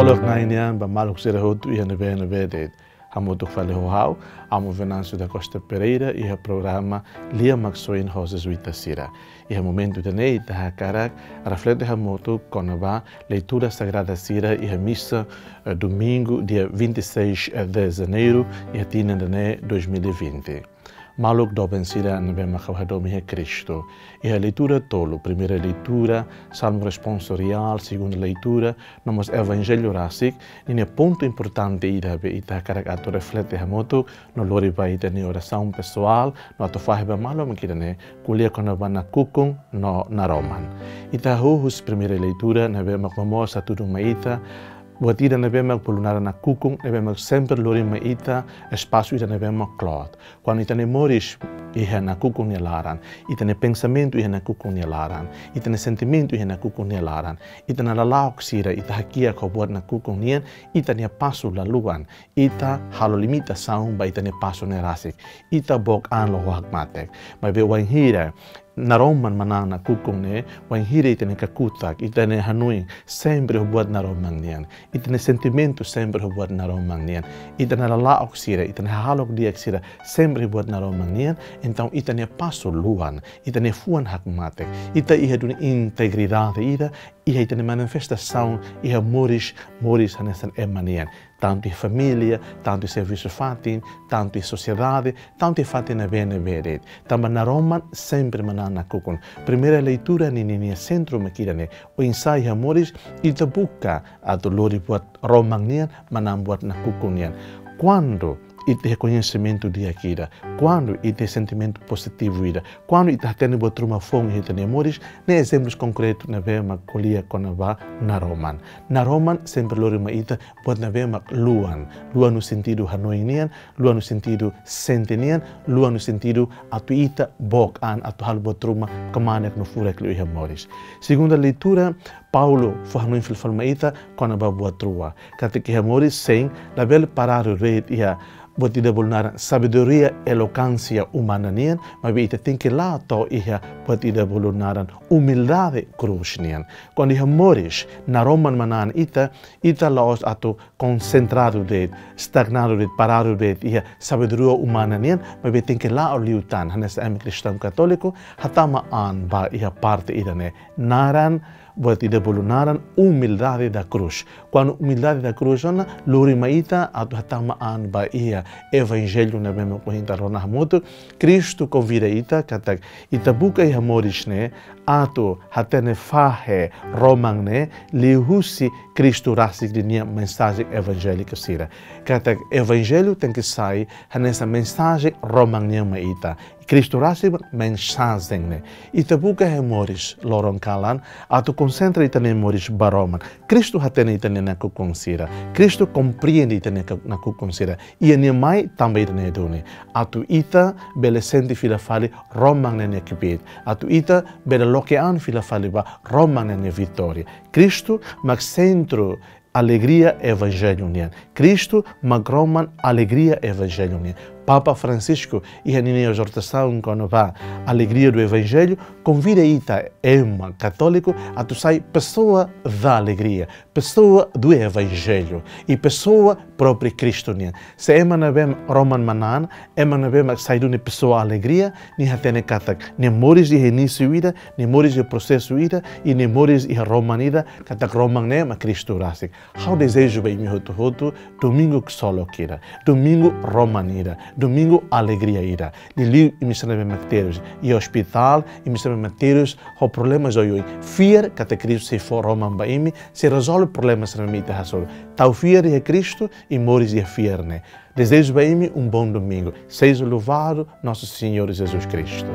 Malok nainian ba malok sira hotu ia na vede. Hamoto fale hohau, amo Venâncio da Costa Pereira e o programa Lia Maxoin Rosas Uitacira. E o momento de nei da Carac reflete hamoto com a leitura sagrada Sira e a missa domingo dia 26 de janeiro e a tina de 2020. Maluk doben sira nebe Hadomi é Cristo. E a leitura tolo, primeira leitura, salmo responsorial, segunda leitura, nomos evangelho rasik, e ponto importante ida be ita caragato reflete hamoto, no lori vai ita ne oração pessoal, no ato fahiba malo makita ne, kulia kono na kukung no na Roman. Ita hohus primeira leitura, nebe makmamo sa tudung maita, buat ida nebe mag pulunara na kukung, nebe mag sempre lori maita, espaço ida nebe mag klot. Quando ita ne moris, iha na kukung ne laran, ita ne pensamento iha na kukung ne laran, ita ne sentimento iha na kukung ne laran, ita na lalaok sira, ita hakia ko buat na kukung nien, ita ne pasu laluan, ita halo limitação ba ita ne pasu ne rasik, ita bok an lo hakmatek, mas be wan hira, na Roman manang na kukung ne, wan hira ita ne kakutak, ita ne hanuing, sempre buat na Roman nien, ita ne sentimento sempre buat na Roman nien, ita na lalaok sira, ita ne halok diak sira, sempre buat na Roman nien, então ita ne passo luan, ita ne fuan hakmatek, ita iha dun integridade ida, iha ita ne manifestação, iha moris hanesan emanien, tanto em família, tanto em serviço fatin, tanto em sociedade, tanto em fatin na bene vedet. Também na Roma sempre manan na kukun. Primeira leitura ni centro makira ne, o ensaio amoris ita buka a dolori buat Romang nian, manan buat na kukun nian. Quando ite reconhecimento de akira, quando ite sentimento positivo ida, quando ite hatene buat rumah fong ite ne amoris, ne exemplos concretos na vema colia konava na Roman. Na Roman sempre lori ma ita buat na vema luan no sentido hanoinian, luan no sentido sentinian, luan no sentido atu ita bok an atu hal buat rumah kemanek no furek lu amoris. Segunda leitura, Paulo fahanoin filfalma ita konava buat rua. Kata que amoris sem label parar o red ia buat tidak boleh sabedoria eloquência humana nian, mas ita tem que lá to ia buat tidak boleh humildade cruz nian. Quando ia moris na Roman manan ita laos atau concentrado de stagnado de parado de ia sabedoria humana nian, mas ita tem que lá liutan hanes am cristão católico hatama an ba ia parte ida ne naran buat tidak boleh naran humildade da cruz. Quando humildade da cruz ona lori maita atau hatama an ba ia evangelho na bema corrente rona moto Cristo convida ita kata ita buka ia moris ne atau hatene fahe romang ne lihusi Cristo rasik de nia mensagem evangélica sira. Kata evangelho tem que sair nessa mensagem romang nia maita. Cristo rasik mensagem ne. Ita buka ia moris loron kalan atau concentra ita ne moris baroman. Cristo hatene ita ne na kukonsira. Cristo compreende ita ne na kukonsira. Ia nia mai também ita ne dune. Atu ita bele senti fila fali romang ne kibit. Atu ita bele lokean fila fali ba romang ne vitória. Cristo mag centro alegria evangelho nian. Cristo mag roman alegria evangelho nian. Papa Francisco e a minha exortação quando vá alegria do Evangelho convida ita ema católico a tu sai pessoa da alegria, pessoa do Evangelho e pessoa própria Cristo nian. Se ema na bem Roman manan, ema na bem sai de uma pessoa alegria, ni hatene katak ni moris de início ida, ni moris de processo ida e ni moris de Roman ida, katak Roman ne ma Cristo rasik. How desejo bem mi hotu domingo que solo kira, domingo Roman ida. Domingo alegria ira. Lili imisana bactérios e hospital imisana bactérios ho problemas oi fear kata Cristo se for Roman baimi se resolve problemas na mita hasol. Tau fear é Cristo e moris é fear ne. Desejo baimi bom domingo. Seja louvado nosso Senhor Jesus Cristo.